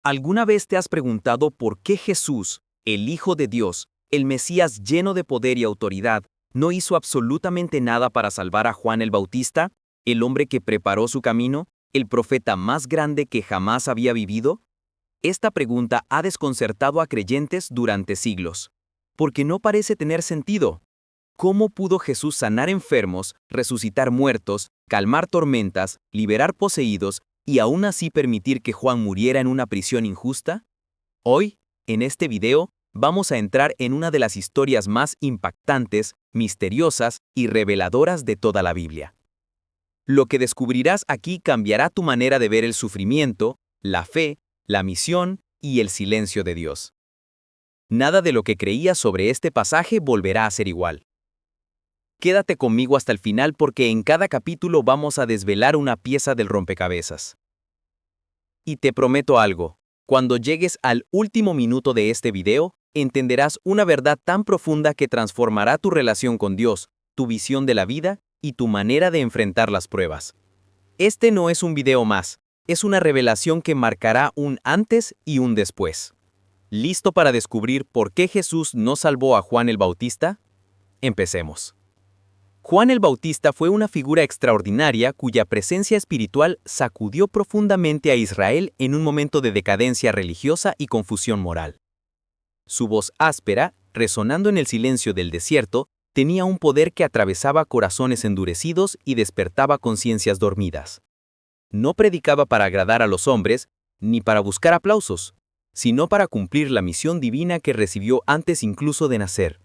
¿Alguna vez te has preguntado por qué Jesús, el Hijo de Dios, el Mesías lleno de poder y autoridad, no hizo absolutamente nada para salvar a Juan el Bautista, el hombre que preparó su camino, el profeta más grande que jamás había vivido? Esta pregunta ha desconcertado a creyentes durante siglos, porque no parece tener sentido. ¿Cómo pudo Jesús sanar enfermos, resucitar muertos, calmar tormentas, liberar poseídos y aún así permitir que Juan muriera en una prisión injusta? Hoy, en este video, vamos a entrar en una de las historias más impactantes, misteriosas y reveladoras de toda la Biblia. Lo que descubrirás aquí cambiará tu manera de ver el sufrimiento, la fe, la misión y el silencio de Dios. Nada de lo que creías sobre este pasaje volverá a ser igual. Quédate conmigo hasta el final porque en cada capítulo vamos a desvelar una pieza del rompecabezas. Y te prometo algo, cuando llegues al último minuto de este video, entenderás una verdad tan profunda que transformará tu relación con Dios, tu visión de la vida y tu manera de enfrentar las pruebas. Este no es un video más, es una revelación que marcará un antes y un después. ¿Listo para descubrir por qué Jesús no salvó a Juan el Bautista? Empecemos. Juan el Bautista fue una figura extraordinaria cuya presencia espiritual sacudió profundamente a Israel en un momento de decadencia religiosa y confusión moral. Su voz áspera, resonando en el silencio del desierto, tenía un poder que atravesaba corazones endurecidos y despertaba conciencias dormidas. No predicaba para agradar a los hombres, ni para buscar aplausos, sino para cumplir la misión divina que recibió antes incluso de nacer.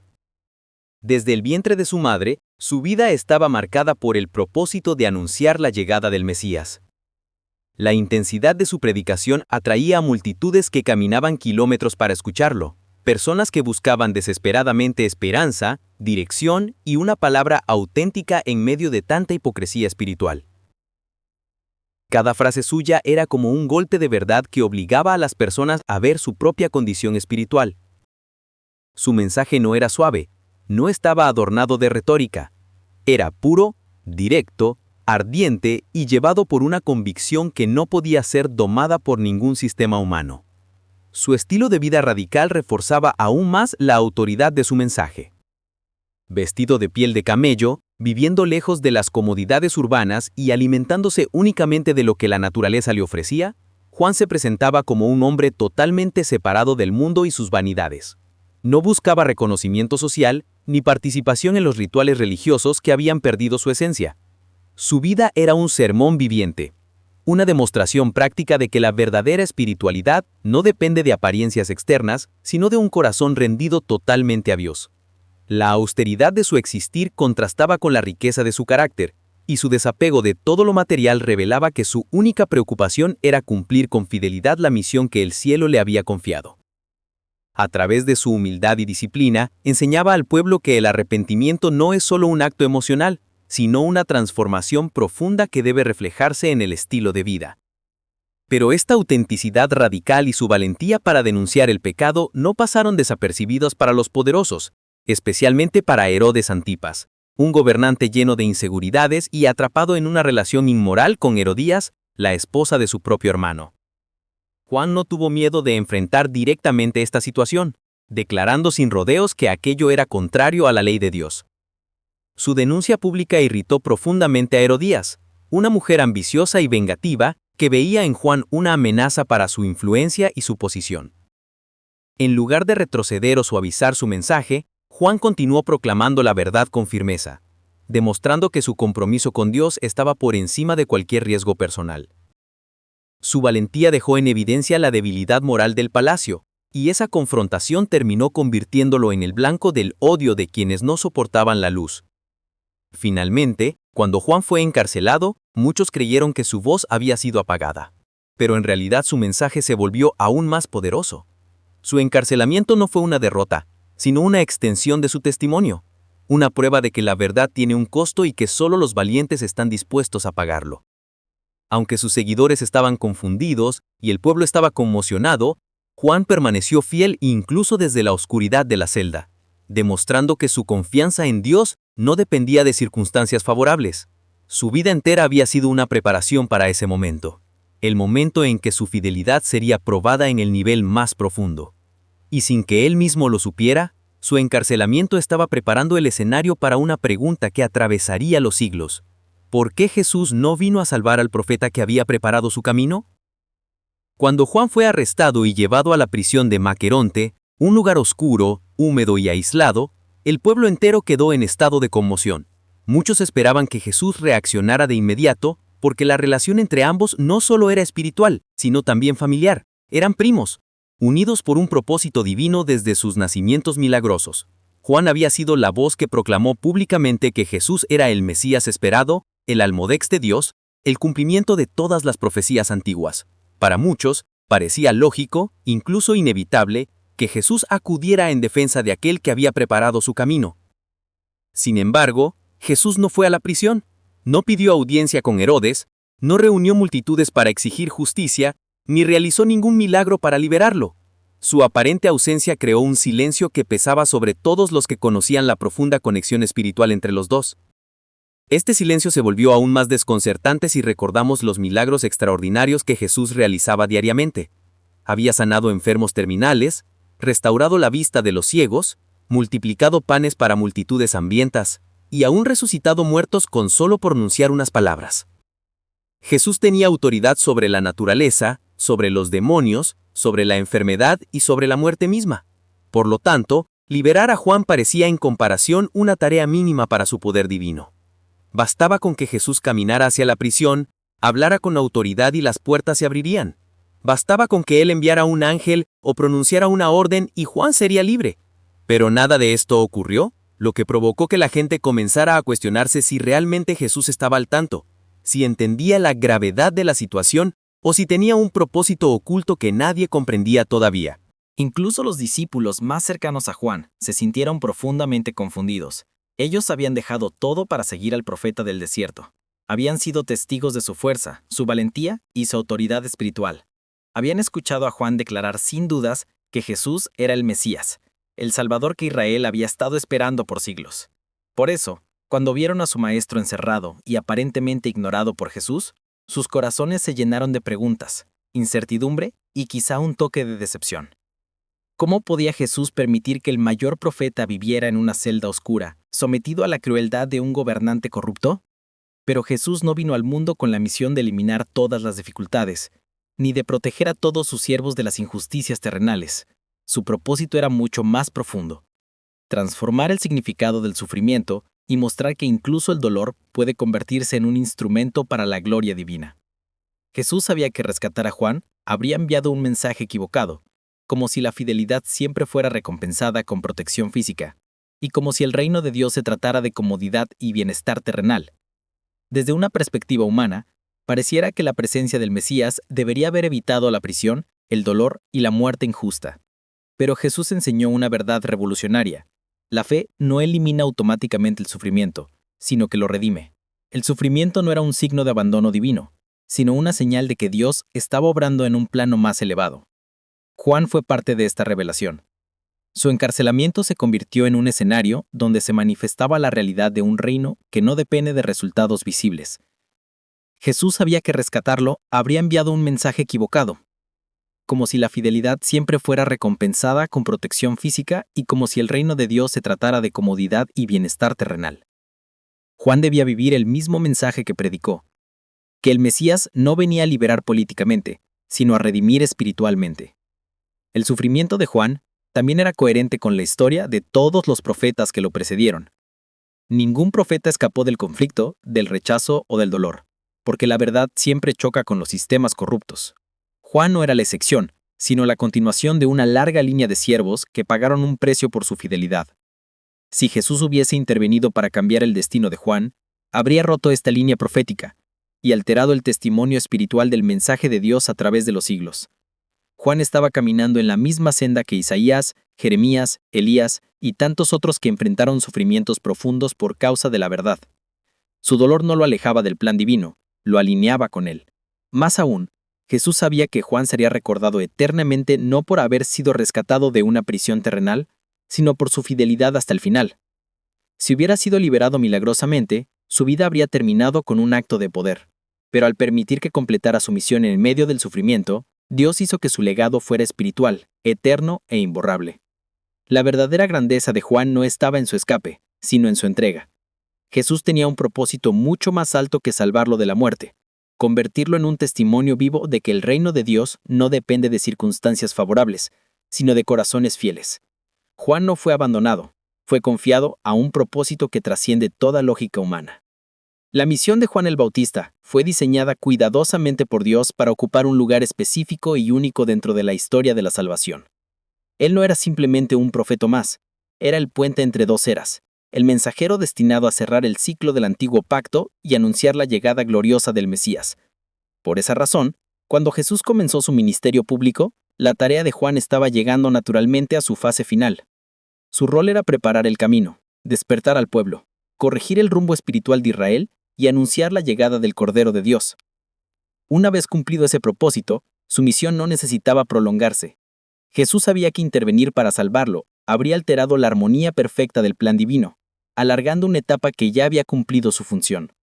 Desde el vientre de su madre, su vida estaba marcada por el propósito de anunciar la llegada del Mesías. La intensidad de su predicación atraía a multitudes que caminaban kilómetros para escucharlo, personas que buscaban desesperadamente esperanza, dirección y una palabra auténtica en medio de tanta hipocresía espiritual. Cada frase suya era como un golpe de verdad que obligaba a las personas a ver su propia condición espiritual. Su mensaje no era suave, no estaba adornado de retórica. Era puro, directo, ardiente y llevado por una convicción que no podía ser domada por ningún sistema humano. Su estilo de vida radical reforzaba aún más la autoridad de su mensaje. Vestido de piel de camello, viviendo lejos de las comodidades urbanas y alimentándose únicamente de lo que la naturaleza le ofrecía, Juan se presentaba como un hombre totalmente separado del mundo y sus vanidades. No buscaba reconocimiento social ni participación en los rituales religiosos que habían perdido su esencia. Su vida era un sermón viviente, una demostración práctica de que la verdadera espiritualidad no depende de apariencias externas, sino de un corazón rendido totalmente a Dios. La austeridad de su existir contrastaba con la riqueza de su carácter, y su desapego de todo lo material revelaba que su única preocupación era cumplir con fidelidad la misión que el cielo le había confiado. A través de su humildad y disciplina, enseñaba al pueblo que el arrepentimiento no es solo un acto emocional, sino una transformación profunda que debe reflejarse en el estilo de vida. Pero esta autenticidad radical y su valentía para denunciar el pecado no pasaron desapercibidos para los poderosos, especialmente para Herodes Antipas, un gobernante lleno de inseguridades y atrapado en una relación inmoral con Herodías, la esposa de su propio hermano. Juan no tuvo miedo de enfrentar directamente esta situación, declarando sin rodeos que aquello era contrario a la ley de Dios. Su denuncia pública irritó profundamente a Herodías, una mujer ambiciosa y vengativa que veía en Juan una amenaza para su influencia y su posición. En lugar de retroceder o suavizar su mensaje, Juan continuó proclamando la verdad con firmeza, demostrando que su compromiso con Dios estaba por encima de cualquier riesgo personal. Su valentía dejó en evidencia la debilidad moral del palacio, y esa confrontación terminó convirtiéndolo en el blanco del odio de quienes no soportaban la luz. Finalmente, cuando Juan fue encarcelado, muchos creyeron que su voz había sido apagada. Pero en realidad su mensaje se volvió aún más poderoso. Su encarcelamiento no fue una derrota, sino una extensión de su testimonio, una prueba de que la verdad tiene un costo y que solo los valientes están dispuestos a pagarlo. Aunque sus seguidores estaban confundidos y el pueblo estaba conmocionado, Juan permaneció fiel incluso desde la oscuridad de la celda, demostrando que su confianza en Dios no dependía de circunstancias favorables. Su vida entera había sido una preparación para ese momento. el momento en que su fidelidad sería probada en el nivel más profundo. Y sin que él mismo lo supiera, su encarcelamiento estaba preparando el escenario para una pregunta que atravesaría los siglos. ¿Por qué Jesús no vino a salvar al profeta que había preparado su camino? Cuando Juan fue arrestado y llevado a la prisión de Maqueronte, un lugar oscuro, húmedo y aislado, el pueblo entero quedó en estado de conmoción. Muchos esperaban que Jesús reaccionara de inmediato, porque la relación entre ambos no solo era espiritual, sino también familiar. Eran primos, unidos por un propósito divino desde sus nacimientos milagrosos. Juan había sido la voz que proclamó públicamente que Jesús era el Mesías esperado, el Almodex de Dios, el cumplimiento de todas las profecías antiguas. Para muchos, parecía lógico, incluso inevitable, que Jesús acudiera en defensa de aquel que había preparado su camino. Sin embargo, Jesús no fue a la prisión, no pidió audiencia con Herodes, no reunió multitudes para exigir justicia, ni realizó ningún milagro para liberarlo. Su aparente ausencia creó un silencio que pesaba sobre todos los que conocían la profunda conexión espiritual entre los dos. Este silencio se volvió aún más desconcertante si recordamos los milagros extraordinarios que Jesús realizaba diariamente. Había sanado enfermos terminales, restaurado la vista de los ciegos, multiplicado panes para multitudes hambrientas, y aún resucitado muertos con solo pronunciar unas palabras. Jesús tenía autoridad sobre la naturaleza, sobre los demonios, sobre la enfermedad y sobre la muerte misma. Por lo tanto, liberar a Juan parecía en comparación una tarea mínima para su poder divino. Bastaba con que Jesús caminara hacia la prisión, hablara con autoridad y las puertas se abrirían. Bastaba con que él enviara un ángel o pronunciara una orden y Juan sería libre. Pero nada de esto ocurrió, lo que provocó que la gente comenzara a cuestionarse si realmente Jesús estaba al tanto, si entendía la gravedad de la situación o si tenía un propósito oculto que nadie comprendía todavía. Incluso los discípulos más cercanos a Juan se sintieron profundamente confundidos. Ellos habían dejado todo para seguir al profeta del desierto. Habían sido testigos de su fuerza, su valentía y su autoridad espiritual. Habían escuchado a Juan declarar sin dudas que Jesús era el Mesías, el Salvador que Israel había estado esperando por siglos. Por eso, cuando vieron a su maestro encerrado y aparentemente ignorado por Jesús, sus corazones se llenaron de preguntas, incertidumbre y quizá un toque de decepción. ¿Cómo podía Jesús permitir que el mayor profeta viviera en una celda oscura, sometido a la crueldad de un gobernante corrupto? Pero Jesús no vino al mundo con la misión de eliminar todas las dificultades, ni de proteger a todos sus siervos de las injusticias terrenales. Su propósito era mucho más profundo: transformar el significado del sufrimiento y mostrar que incluso el dolor puede convertirse en un instrumento para la gloria divina. Jesús sabía que rescatar a Juan habría enviado un mensaje equivocado, como si la fidelidad siempre fuera recompensada con protección física, y como si el reino de Dios se tratara de comodidad y bienestar terrenal. Desde una perspectiva humana, pareciera que la presencia del Mesías debería haber evitado la prisión, el dolor y la muerte injusta. Pero Jesús enseñó una verdad revolucionaria. La fe no elimina automáticamente el sufrimiento, sino que lo redime. El sufrimiento no era un signo de abandono divino, sino una señal de que Dios estaba obrando en un plano más elevado. Juan fue parte de esta revelación. Su encarcelamiento se convirtió en un escenario donde se manifestaba la realidad de un reino que no depende de resultados visibles. Jesús sabía que rescatarlo habría enviado un mensaje equivocado, como si la fidelidad siempre fuera recompensada con protección física y como si el reino de Dios se tratara de comodidad y bienestar terrenal. Juan debía vivir el mismo mensaje que predicó, que el Mesías no venía a liberar políticamente, sino a redimir espiritualmente. El sufrimiento de Juan también era coherente con la historia de todos los profetas que lo precedieron. Ningún profeta escapó del conflicto, del rechazo o del dolor, porque la verdad siempre choca con los sistemas corruptos. Juan no era la excepción, sino la continuación de una larga línea de siervos que pagaron un precio por su fidelidad. Si Jesús hubiese intervenido para cambiar el destino de Juan, habría roto esta línea profética y alterado el testimonio espiritual del mensaje de Dios a través de los siglos. Juan estaba caminando en la misma senda que Isaías, Jeremías, Elías y tantos otros que enfrentaron sufrimientos profundos por causa de la verdad. Su dolor no lo alejaba del plan divino, lo alineaba con él. Más aún, Jesús sabía que Juan sería recordado eternamente no por haber sido rescatado de una prisión terrenal, sino por su fidelidad hasta el final. Si hubiera sido liberado milagrosamente, su vida habría terminado con un acto de poder. Pero al permitir que completara su misión en medio del sufrimiento, Dios hizo que su legado fuera espiritual, eterno e imborrable. La verdadera grandeza de Juan no estaba en su escape, sino en su entrega. Jesús tenía un propósito mucho más alto que salvarlo de la muerte, convertirlo en un testimonio vivo de que el reino de Dios no depende de circunstancias favorables, sino de corazones fieles. Juan no fue abandonado, fue confiado a un propósito que trasciende toda lógica humana. La misión de Juan el Bautista fue diseñada cuidadosamente por Dios para ocupar un lugar específico y único dentro de la historia de la salvación. Él no era simplemente un profeta más, era el puente entre dos eras, el mensajero destinado a cerrar el ciclo del antiguo pacto y anunciar la llegada gloriosa del Mesías. Por esa razón, cuando Jesús comenzó su ministerio público, la tarea de Juan estaba llegando naturalmente a su fase final. Su rol era preparar el camino, despertar al pueblo, corregir el rumbo espiritual de Israel y anunciar la llegada del Cordero de Dios. Una vez cumplido ese propósito, su misión no necesitaba prolongarse. Jesús sabía que intervenir para salvarlo habría alterado la armonía perfecta del plan divino, alargando una etapa que ya había cumplido su función.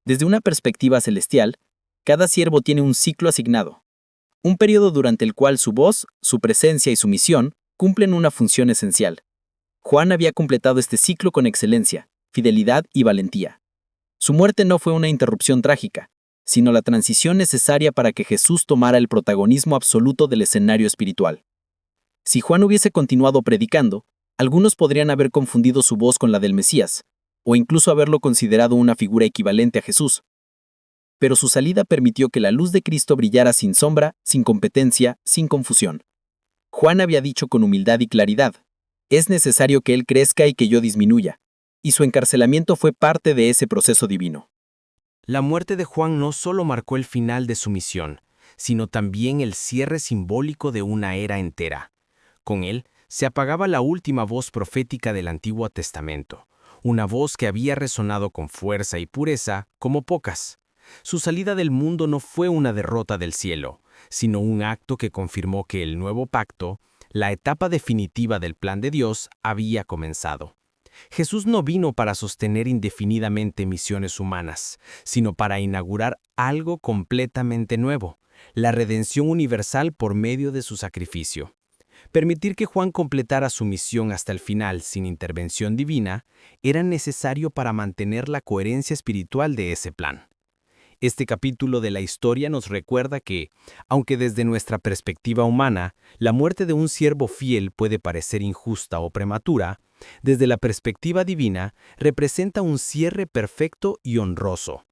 Desde una perspectiva celestial, cada siervo tiene un ciclo asignado, un periodo durante el cual su voz, su presencia y su misión cumplen una función esencial. Juan había completado este ciclo con excelencia, fidelidad y valentía. Su muerte no fue una interrupción trágica, sino la transición necesaria para que Jesús tomara el protagonismo absoluto del escenario espiritual. Si Juan hubiese continuado predicando, algunos podrían haber confundido su voz con la del Mesías, o incluso haberlo considerado una figura equivalente a Jesús. Pero su salida permitió que la luz de Cristo brillara sin sombra, sin competencia, sin confusión. Juan había dicho con humildad y claridad: «Es necesario que Él crezca y que yo disminuya», y su encarcelamiento fue parte de ese proceso divino. La muerte de Juan no solo marcó el final de su misión, sino también el cierre simbólico de una era entera. Con él se apagaba la última voz profética del Antiguo Testamento, una voz que había resonado con fuerza y pureza como pocas. Su salida del mundo no fue una derrota del cielo, sino un acto que confirmó que el nuevo pacto, la etapa definitiva del plan de Dios, había comenzado. Jesús no vino para sostener indefinidamente misiones humanas, sino para inaugurar algo completamente nuevo, la redención universal por medio de su sacrificio. Permitir que Juan completara su misión hasta el final sin intervención divina era necesario para mantener la coherencia espiritual de ese plan. Este capítulo de la historia nos recuerda que, aunque desde nuestra perspectiva humana, la muerte de un siervo fiel puede parecer injusta o prematura, desde la perspectiva divina representa un cierre perfecto y honroso.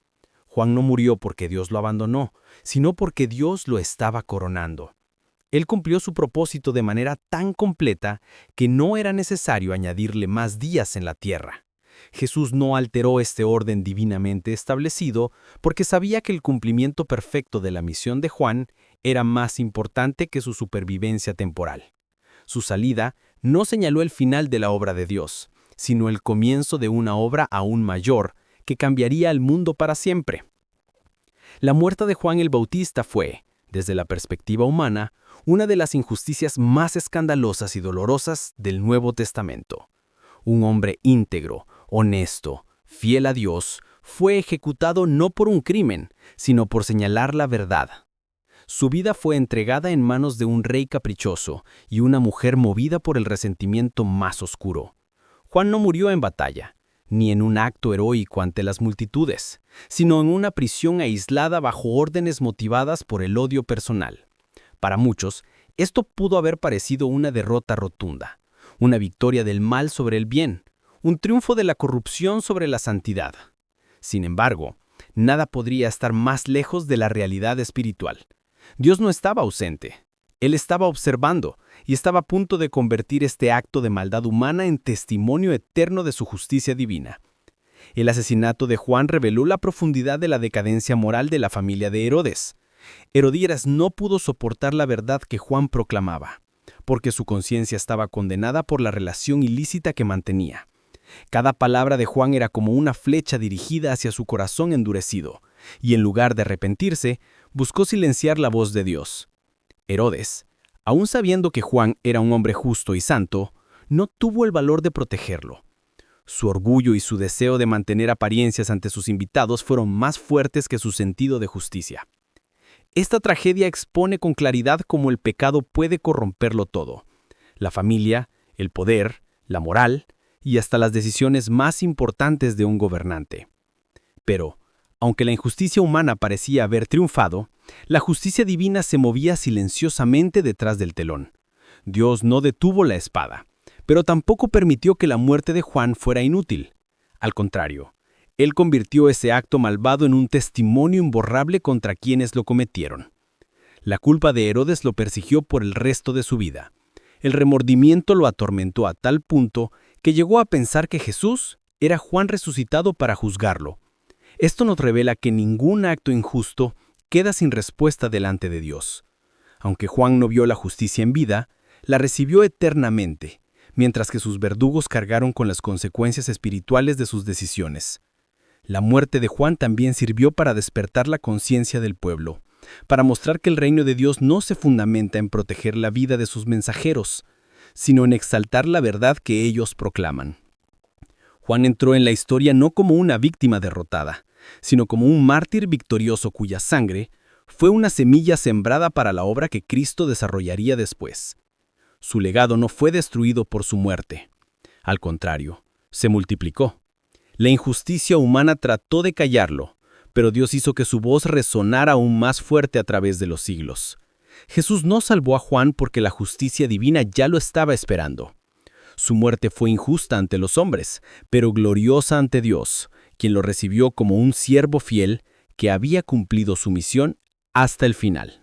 Juan no murió porque Dios lo abandonó, sino porque Dios lo estaba coronando. Él cumplió su propósito de manera tan completa que no era necesario añadirle más días en la tierra. Jesús no alteró este orden divinamente establecido porque sabía que el cumplimiento perfecto de la misión de Juan era más importante que su supervivencia temporal. Su salida no señaló el final de la obra de Dios, sino el comienzo de una obra aún mayor que cambiaría el mundo para siempre. La muerte de Juan el Bautista fue, desde la perspectiva humana, una de las injusticias más escandalosas y dolorosas del Nuevo Testamento. Un hombre íntegro, honesto, fiel a Dios, fue ejecutado no por un crimen, sino por señalar la verdad. Su vida fue entregada en manos de un rey caprichoso y una mujer movida por el resentimiento más oscuro. Juan no murió en batalla, ni en un acto heroico ante las multitudes, sino en una prisión aislada bajo órdenes motivadas por el odio personal. Para muchos, esto pudo haber parecido una derrota rotunda, una victoria del mal sobre el bien, un triunfo de la corrupción sobre la santidad. Sin embargo, nada podría estar más lejos de la realidad espiritual. Dios no estaba ausente. Él estaba observando y estaba a punto de convertir este acto de maldad humana en testimonio eterno de su justicia divina. El asesinato de Juan reveló la profundidad de la decadencia moral de la familia de Herodes. Herodías no pudo soportar la verdad que Juan proclamaba, porque su conciencia estaba condenada por la relación ilícita que mantenía. Cada palabra de Juan era como una flecha dirigida hacia su corazón endurecido, y en lugar de arrepentirse, buscó silenciar la voz de Dios. Herodes, aun sabiendo que Juan era un hombre justo y santo, no tuvo el valor de protegerlo. Su orgullo y su deseo de mantener apariencias ante sus invitados fueron más fuertes que su sentido de justicia. Esta tragedia expone con claridad cómo el pecado puede corromperlo todo: la familia, el poder, la moral y hasta las decisiones más importantes de un gobernante. Pero, aunque la injusticia humana parecía haber triunfado, la justicia divina se movía silenciosamente detrás del telón. Dios no detuvo la espada, pero tampoco permitió que la muerte de Juan fuera inútil. Al contrario, Él convirtió ese acto malvado en un testimonio imborrable contra quienes lo cometieron. La culpa de Herodes lo persiguió por el resto de su vida. El remordimiento lo atormentó a tal punto que llegó a pensar que Jesús era Juan resucitado para juzgarlo. Esto nos revela que ningún acto injusto queda sin respuesta delante de Dios. Aunque Juan no vio la justicia en vida, la recibió eternamente, mientras que sus verdugos cargaron con las consecuencias espirituales de sus decisiones. La muerte de Juan también sirvió para despertar la conciencia del pueblo, para mostrar que el reino de Dios no se fundamenta en proteger la vida de sus mensajeros, sino en exaltar la verdad que ellos proclaman. Juan entró en la historia no como una víctima derrotada, sino como un mártir victorioso cuya sangre fue una semilla sembrada para la obra que Cristo desarrollaría después. Su legado no fue destruido por su muerte. Al contrario, se multiplicó. La injusticia humana trató de callarlo, pero Dios hizo que su voz resonara aún más fuerte a través de los siglos. Jesús no salvó a Juan porque la justicia divina ya lo estaba esperando. Su muerte fue injusta ante los hombres, pero gloriosa ante Dios, quien lo recibió como un siervo fiel que había cumplido su misión hasta el final.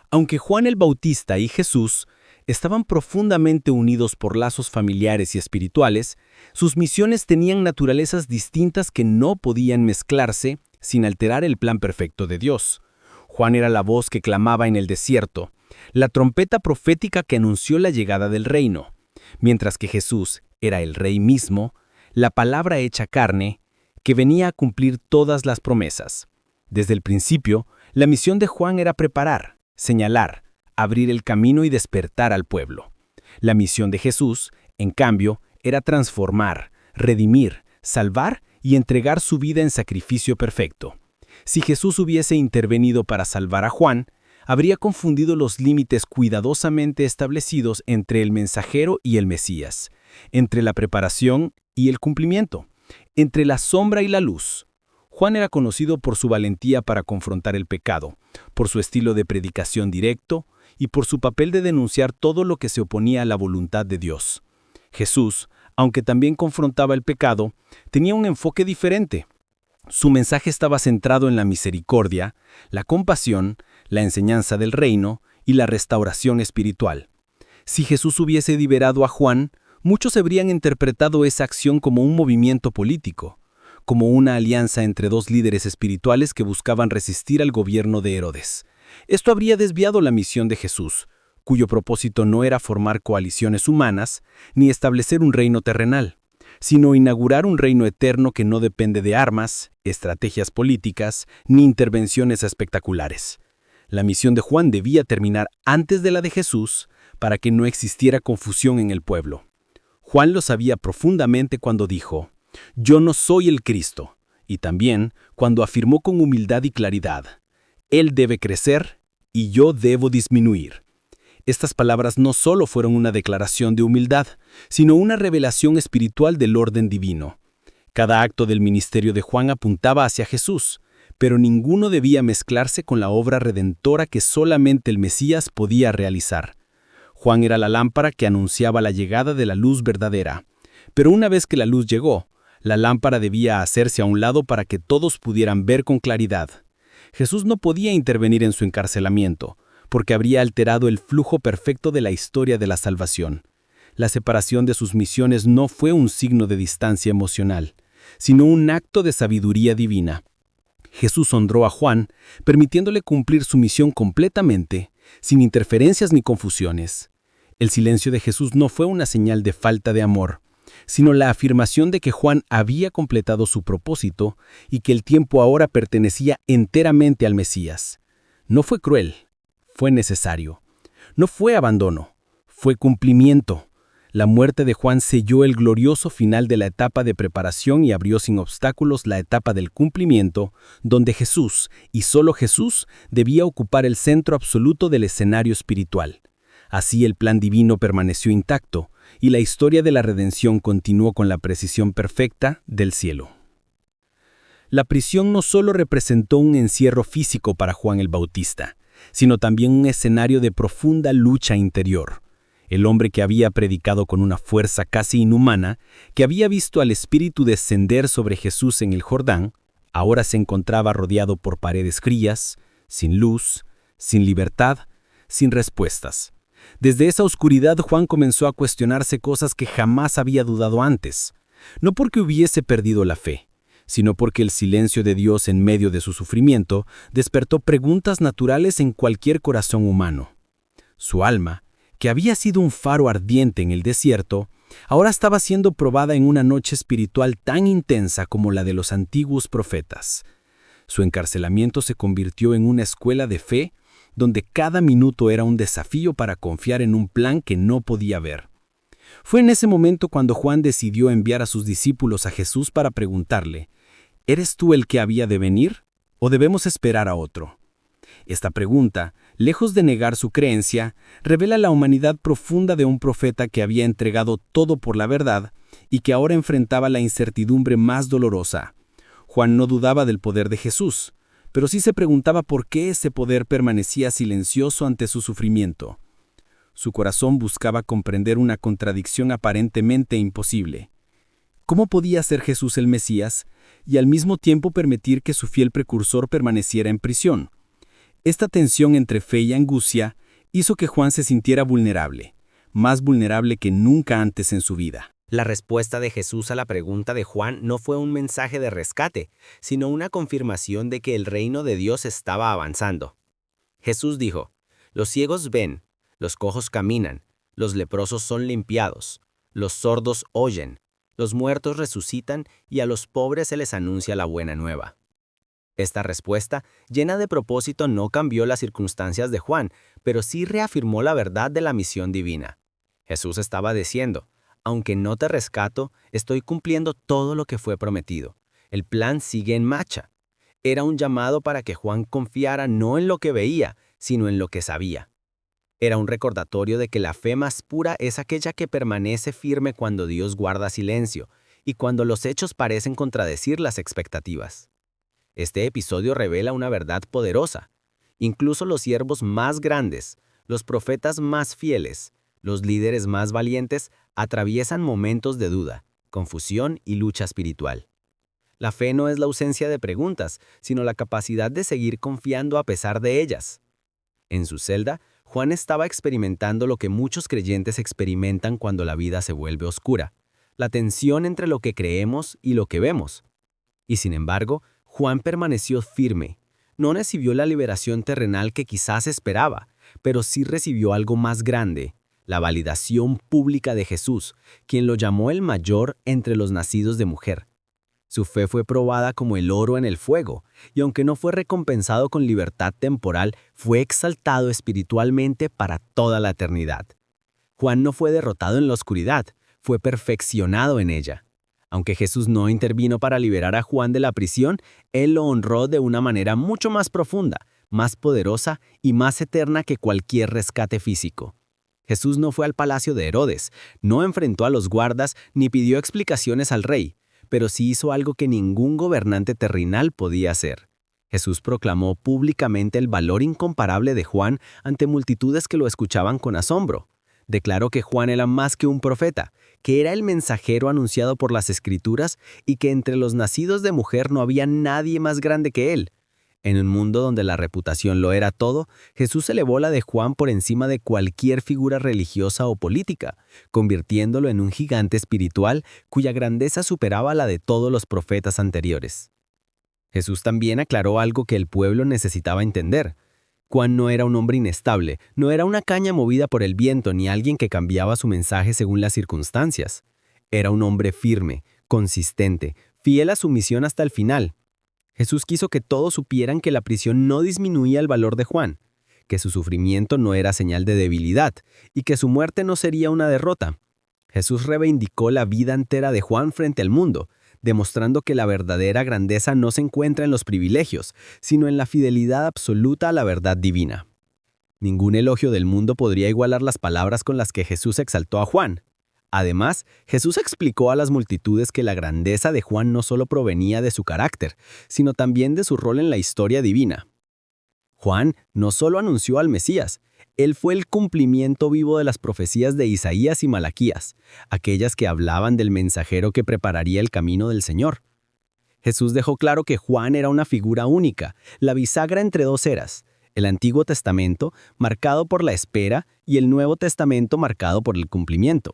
Aunque Juan el Bautista y Jesús estaban profundamente unidos por lazos familiares y espirituales, sus misiones tenían naturalezas distintas que no podían mezclarse sin alterar el plan perfecto de Dios. Juan era la voz que clamaba en el desierto, la trompeta profética que anunció la llegada del reino, mientras que Jesús era el Rey mismo, la palabra hecha carne, que venía a cumplir todas las promesas. Desde el principio, la misión de Juan era preparar, señalar, abrir el camino y despertar al pueblo. La misión de Jesús, en cambio, era transformar, redimir, salvar y entregar su vida en sacrificio perfecto. Si Jesús hubiese intervenido para salvar a Juan, habría confundido los límites cuidadosamente establecidos entre el mensajero y el Mesías, entre la preparación y el cumplimiento, entre la sombra y la luz. Juan era conocido por su valentía para confrontar el pecado, por su estilo de predicación directo y por su papel de denunciar todo lo que se oponía a la voluntad de Dios. Jesús, aunque también confrontaba el pecado, tenía un enfoque diferente. Su mensaje estaba centrado en la misericordia, la compasión, la enseñanza del reino y la restauración espiritual. Si Jesús hubiese liberado a Juan, muchos habrían interpretado esa acción como un movimiento político, como una alianza entre dos líderes espirituales que buscaban resistir al gobierno de Herodes. Esto habría desviado la misión de Jesús, cuyo propósito no era formar coaliciones humanas ni establecer un reino terrenal, sino inaugurar un reino eterno que no depende de armas, estrategias políticas ni intervenciones espectaculares. La misión de Juan debía terminar antes de la de Jesús para que no existiera confusión en el pueblo. Juan lo sabía profundamente cuando dijo: «Yo no soy el Cristo», y también cuando afirmó con humildad y claridad: «Él debe crecer y yo debo disminuir». Estas palabras no solo fueron una declaración de humildad, sino una revelación espiritual del orden divino. Cada acto del ministerio de Juan apuntaba hacia Jesús, pero ninguno debía mezclarse con la obra redentora que solamente el Mesías podía realizar. Juan era la lámpara que anunciaba la llegada de la luz verdadera, pero una vez que la luz llegó, la lámpara debía hacerse a un lado para que todos pudieran ver con claridad. Jesús no podía intervenir en su encarcelamiento, porque habría alterado el flujo perfecto de la historia de la salvación. La separación de sus misiones no fue un signo de distancia emocional, sino un acto de sabiduría divina. Jesús honró a Juan, permitiéndole cumplir su misión completamente, sin interferencias ni confusiones. El silencio de Jesús no fue una señal de falta de amor, sino la afirmación de que Juan había completado su propósito y que el tiempo ahora pertenecía enteramente al Mesías. No fue cruel, fue necesario. No fue abandono, fue cumplimiento. La muerte de Juan selló el glorioso final de la etapa de preparación y abrió sin obstáculos la etapa del cumplimiento, donde Jesús, y solo Jesús, debía ocupar el centro absoluto del escenario espiritual. Así el plan divino permaneció intacto, y la historia de la redención continuó con la precisión perfecta del cielo. La prisión no solo representó un encierro físico para Juan el Bautista, sino también un escenario de profunda lucha interior. El hombre que había predicado con una fuerza casi inhumana, que había visto al Espíritu descender sobre Jesús en el Jordán, ahora se encontraba rodeado por paredes frías, sin luz, sin libertad, sin respuestas. Desde esa oscuridad Juan comenzó a cuestionarse cosas que jamás había dudado antes, no porque hubiese perdido la fe, sino porque el silencio de Dios en medio de su sufrimiento despertó preguntas naturales en cualquier corazón humano. Su alma, que había sido un faro ardiente en el desierto, ahora estaba siendo probada en una noche espiritual tan intensa como la de los antiguos profetas. Su encarcelamiento se convirtió en una escuela de fe, donde cada minuto era un desafío para confiar en un plan que no podía ver. Fue en ese momento cuando Juan decidió enviar a sus discípulos a Jesús para preguntarle, ¿eres tú el que había de venir, o debemos esperar a otro? Esta pregunta, lejos de negar su creencia, revela la humanidad profunda de un profeta que había entregado todo por la verdad y que ahora enfrentaba la incertidumbre más dolorosa. Juan no dudaba del poder de Jesús, pero sí se preguntaba por qué ese poder permanecía silencioso ante su sufrimiento. Su corazón buscaba comprender una contradicción aparentemente imposible. ¿Cómo podía ser Jesús el Mesías y al mismo tiempo permitir que su fiel precursor permaneciera en prisión? Esta tensión entre fe y angustia hizo que Juan se sintiera vulnerable, más vulnerable que nunca antes en su vida. La respuesta de Jesús a la pregunta de Juan no fue un mensaje de rescate, sino una confirmación de que el reino de Dios estaba avanzando. Jesús dijo, los ciegos ven, los cojos caminan, los leprosos son limpiados, los sordos oyen, los muertos resucitan y a los pobres se les anuncia la buena nueva. Esta respuesta, llena de propósito, no cambió las circunstancias de Juan, pero sí reafirmó la verdad de la misión divina. Jesús estaba diciendo, aunque no te rescato, estoy cumpliendo todo lo que fue prometido. El plan sigue en marcha. Era un llamado para que Juan confiara no en lo que veía, sino en lo que sabía. Era un recordatorio de que la fe más pura es aquella que permanece firme cuando Dios guarda silencio y cuando los hechos parecen contradecir las expectativas. Este episodio revela una verdad poderosa. Incluso los siervos más grandes, los profetas más fieles, los líderes más valientes atraviesan momentos de duda, confusión y lucha espiritual. La fe no es la ausencia de preguntas, sino la capacidad de seguir confiando a pesar de ellas. En su celda, Juan estaba experimentando lo que muchos creyentes experimentan cuando la vida se vuelve oscura, la tensión entre lo que creemos y lo que vemos. Y sin embargo, Juan permaneció firme. No recibió la liberación terrenal que quizás esperaba, pero sí recibió algo más grande, la validación pública de Jesús, quien lo llamó el mayor entre los nacidos de mujer. Su fe fue probada como el oro en el fuego, y aunque no fue recompensado con libertad temporal, fue exaltado espiritualmente para toda la eternidad. Juan no fue derrotado en la oscuridad, fue perfeccionado en ella. Aunque Jesús no intervino para liberar a Juan de la prisión, él lo honró de una manera mucho más profunda, más poderosa y más eterna que cualquier rescate físico. Jesús no fue al palacio de Herodes, no enfrentó a los guardas ni pidió explicaciones al rey, pero sí hizo algo que ningún gobernante terrenal podía hacer. Jesús proclamó públicamente el valor incomparable de Juan ante multitudes que lo escuchaban con asombro. Declaró que Juan era más que un profeta, que era el mensajero anunciado por las Escrituras y que entre los nacidos de mujer no había nadie más grande que él. En un mundo donde la reputación lo era todo, Jesús elevó la de Juan por encima de cualquier figura religiosa o política, convirtiéndolo en un gigante espiritual cuya grandeza superaba la de todos los profetas anteriores. Jesús también aclaró algo que el pueblo necesitaba entender. Juan no era un hombre inestable, no era una caña movida por el viento ni alguien que cambiaba su mensaje según las circunstancias. Era un hombre firme, consistente, fiel a su misión hasta el final. Jesús quiso que todos supieran que la prisión no disminuía el valor de Juan, que su sufrimiento no era señal de debilidad y que su muerte no sería una derrota. Jesús reivindicó la vida entera de Juan frente al mundo, demostrando que la verdadera grandeza no se encuentra en los privilegios, sino en la fidelidad absoluta a la verdad divina. Ningún elogio del mundo podría igualar las palabras con las que Jesús exaltó a Juan. Además, Jesús explicó a las multitudes que la grandeza de Juan no solo provenía de su carácter, sino también de su rol en la historia divina. Juan no solo anunció al Mesías, él fue el cumplimiento vivo de las profecías de Isaías y Malaquías, aquellas que hablaban del mensajero que prepararía el camino del Señor. Jesús dejó claro que Juan era una figura única, la bisagra entre dos eras, el Antiguo Testamento, marcado por la espera, y el Nuevo Testamento, marcado por el cumplimiento.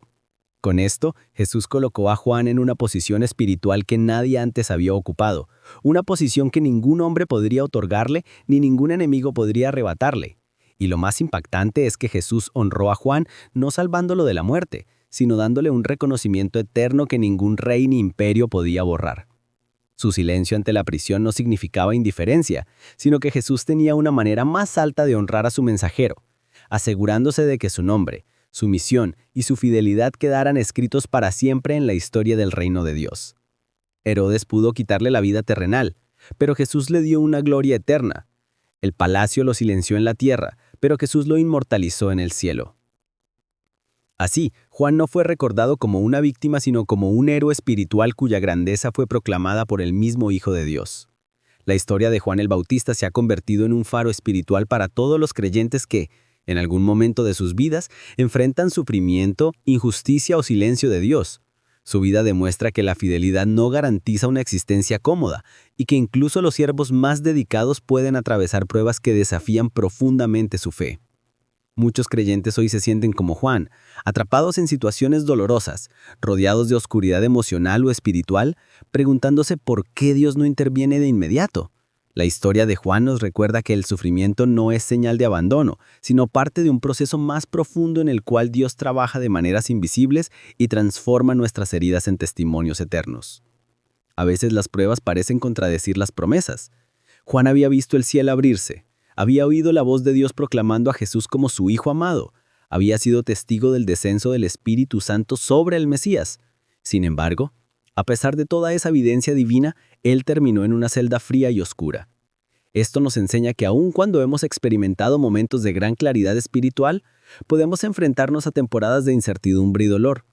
Con esto, Jesús colocó a Juan en una posición espiritual que nadie antes había ocupado, una posición que ningún hombre podría otorgarle ni ningún enemigo podría arrebatarle. Y lo más impactante es que Jesús honró a Juan no salvándolo de la muerte, sino dándole un reconocimiento eterno que ningún rey ni imperio podía borrar. Su silencio ante la prisión no significaba indiferencia, sino que Jesús tenía una manera más alta de honrar a su mensajero, asegurándose de que su nombre, su misión y su fidelidad quedaran escritos para siempre en la historia del reino de Dios. Herodes pudo quitarle la vida terrenal, pero Jesús le dio una gloria eterna. El palacio lo silenció en la tierra, pero Jesús lo inmortalizó en el cielo. Así, Juan no fue recordado como una víctima, sino como un héroe espiritual cuya grandeza fue proclamada por el mismo Hijo de Dios. La historia de Juan el Bautista se ha convertido en un faro espiritual para todos los creyentes que, en algún momento de sus vidas, enfrentan sufrimiento, injusticia o silencio de Dios. Su vida demuestra que la fidelidad no garantiza una existencia cómoda y que incluso los siervos más dedicados pueden atravesar pruebas que desafían profundamente su fe. Muchos creyentes hoy se sienten como Juan, atrapados en situaciones dolorosas, rodeados de oscuridad emocional o espiritual, preguntándose por qué Dios no interviene de inmediato. La historia de Juan nos recuerda que el sufrimiento no es señal de abandono, sino parte de un proceso más profundo en el cual Dios trabaja de maneras invisibles y transforma nuestras heridas en testimonios eternos. A veces las pruebas parecen contradecir las promesas. Juan había visto el cielo abrirse, había oído la voz de Dios proclamando a Jesús como su Hijo amado, había sido testigo del descenso del Espíritu Santo sobre el Mesías. Sin embargo, a pesar de toda esa evidencia divina, él terminó en una celda fría y oscura. Esto nos enseña que aun cuando hemos experimentado momentos de gran claridad espiritual, podemos enfrentarnos a temporadas de incertidumbre y dolor.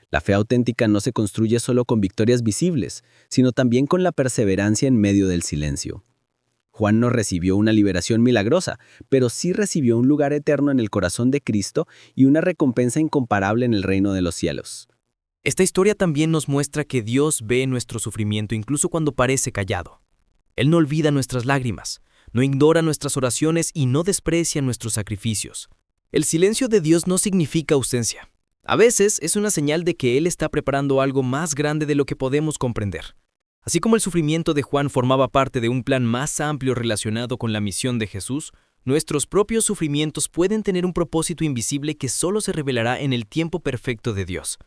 La fe auténtica no se construye solo con victorias visibles, sino también con la perseverancia en medio del silencio. Juan no recibió una liberación milagrosa, pero sí recibió un lugar eterno en el corazón de Cristo y una recompensa incomparable en el reino de los cielos. Esta historia también nos muestra que Dios ve nuestro sufrimiento incluso cuando parece callado. Él no olvida nuestras lágrimas, no ignora nuestras oraciones y no desprecia nuestros sacrificios. El silencio de Dios no significa ausencia. A veces es una señal de que Él está preparando algo más grande de lo que podemos comprender. Así como el sufrimiento de Juan formaba parte de un plan más amplio relacionado con la misión de Jesús, nuestros propios sufrimientos pueden tener un propósito invisible que solo se revelará en el tiempo perfecto de Dios.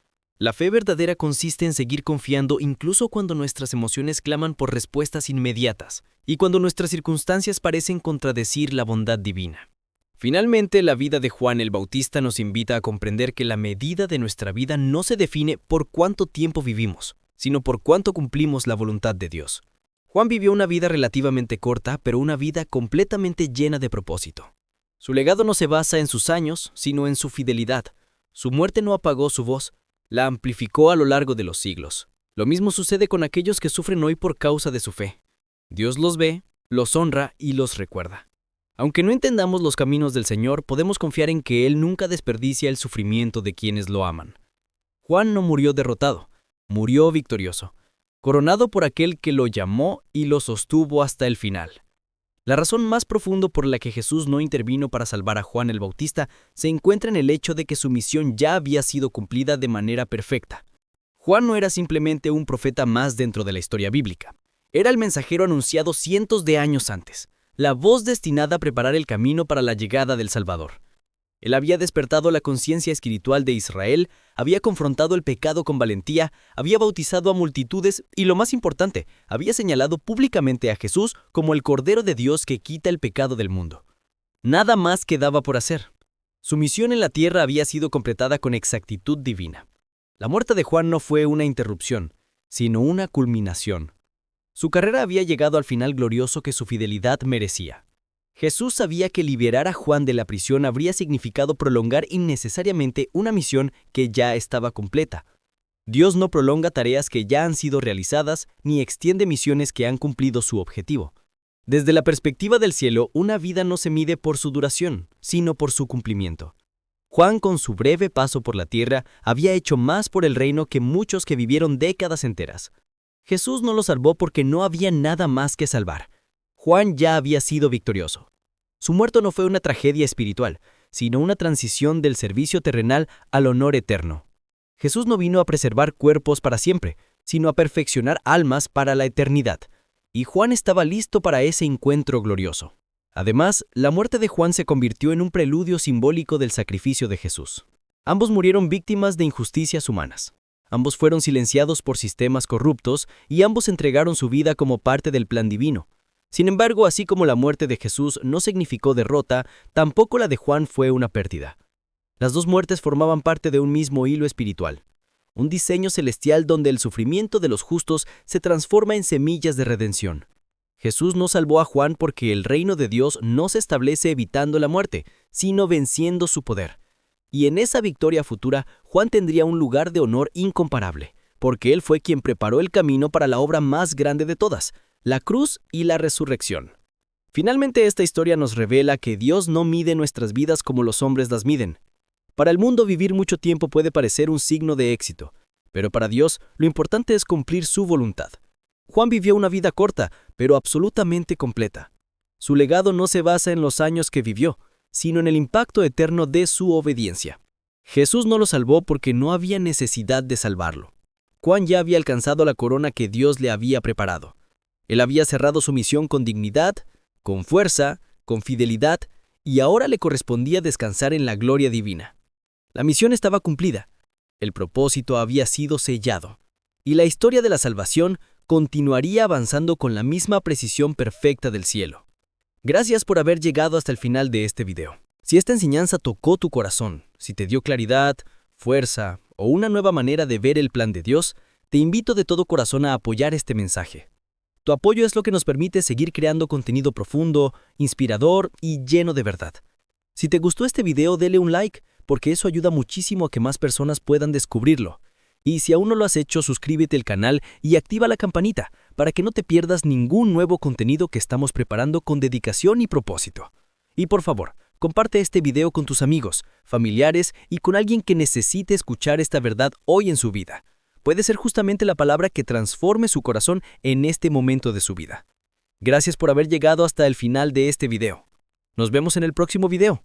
La fe verdadera consiste en seguir confiando incluso cuando nuestras emociones claman por respuestas inmediatas y cuando nuestras circunstancias parecen contradecir la bondad divina. Finalmente, la vida de Juan el Bautista nos invita a comprender que la medida de nuestra vida no se define por cuánto tiempo vivimos, sino por cuánto cumplimos la voluntad de Dios. Juan vivió una vida relativamente corta, pero una vida completamente llena de propósito. Su legado no se basa en sus años, sino en su fidelidad. Su muerte no apagó su voz, la amplificó a lo largo de los siglos. Lo mismo sucede con aquellos que sufren hoy por causa de su fe. Dios los ve, los honra y los recuerda. Aunque no entendamos los caminos del Señor, podemos confiar en que Él nunca desperdicia el sufrimiento de quienes lo aman. Juan no murió derrotado, murió victorioso, coronado por aquel que lo llamó y lo sostuvo hasta el final. La razón más profunda por la que Jesús no intervino para salvar a Juan el Bautista se encuentra en el hecho de que su misión ya había sido cumplida de manera perfecta. Juan no era simplemente un profeta más dentro de la historia bíblica. Era el mensajero anunciado cientos de años antes, la voz destinada a preparar el camino para la llegada del Salvador. Él había despertado la conciencia espiritual de Israel, había confrontado el pecado con valentía, había bautizado a multitudes y, lo más importante, había señalado públicamente a Jesús como el Cordero de Dios que quita el pecado del mundo. Nada más quedaba por hacer. Su misión en la tierra había sido completada con exactitud divina. La muerte de Juan no fue una interrupción, sino una culminación. Su carrera había llegado al final glorioso que su fidelidad merecía. Jesús sabía que liberar a Juan de la prisión habría significado prolongar innecesariamente una misión que ya estaba completa. Dios no prolonga tareas que ya han sido realizadas ni extiende misiones que han cumplido su objetivo. Desde la perspectiva del cielo, una vida no se mide por su duración, sino por su cumplimiento. Juan, con su breve paso por la tierra, había hecho más por el reino que muchos que vivieron décadas enteras. Jesús no lo salvó porque no había nada más que salvar. Juan ya había sido victorioso. Su muerte no fue una tragedia espiritual, sino una transición del servicio terrenal al honor eterno. Jesús no vino a preservar cuerpos para siempre, sino a perfeccionar almas para la eternidad. Y Juan estaba listo para ese encuentro glorioso. Además, la muerte de Juan se convirtió en un preludio simbólico del sacrificio de Jesús. Ambos murieron víctimas de injusticias humanas. Ambos fueron silenciados por sistemas corruptos y ambos entregaron su vida como parte del plan divino. Sin embargo, así como la muerte de Jesús no significó derrota, tampoco la de Juan fue una pérdida. Las dos muertes formaban parte de un mismo hilo espiritual, un diseño celestial donde el sufrimiento de los justos se transforma en semillas de redención. Jesús no salvó a Juan porque el reino de Dios no se establece evitando la muerte, sino venciendo su poder. Y en esa victoria futura, Juan tendría un lugar de honor incomparable, porque él fue quien preparó el camino para la obra más grande de todas, la cruz y la resurrección. Finalmente, esta historia nos revela que Dios no mide nuestras vidas como los hombres las miden. Para el mundo, vivir mucho tiempo puede parecer un signo de éxito, pero para Dios, lo importante es cumplir su voluntad. Juan vivió una vida corta, pero absolutamente completa. Su legado no se basa en los años que vivió, sino en el impacto eterno de su obediencia. Jesús no lo salvó porque no había necesidad de salvarlo. Juan ya había alcanzado la corona que Dios le había preparado. Él había cerrado su misión con dignidad, con fuerza, con fidelidad, y ahora le correspondía descansar en la gloria divina. La misión estaba cumplida, el propósito había sido sellado, y la historia de la salvación continuaría avanzando con la misma precisión perfecta del cielo. Gracias por haber llegado hasta el final de este video. Si esta enseñanza tocó tu corazón, si te dio claridad, fuerza o una nueva manera de ver el plan de Dios, te invito de todo corazón a apoyar este mensaje. Tu apoyo es lo que nos permite seguir creando contenido profundo, inspirador y lleno de verdad. Si te gustó este video, dale un like, porque eso ayuda muchísimo a que más personas puedan descubrirlo. Y si aún no lo has hecho, suscríbete al canal y activa la campanita para que no te pierdas ningún nuevo contenido que estamos preparando con dedicación y propósito. Y por favor, comparte este video con tus amigos, familiares y con alguien que necesite escuchar esta verdad hoy en su vida. Puede ser justamente la palabra que transforme su corazón en este momento de su vida. Gracias por haber llegado hasta el final de este video. Nos vemos en el próximo video.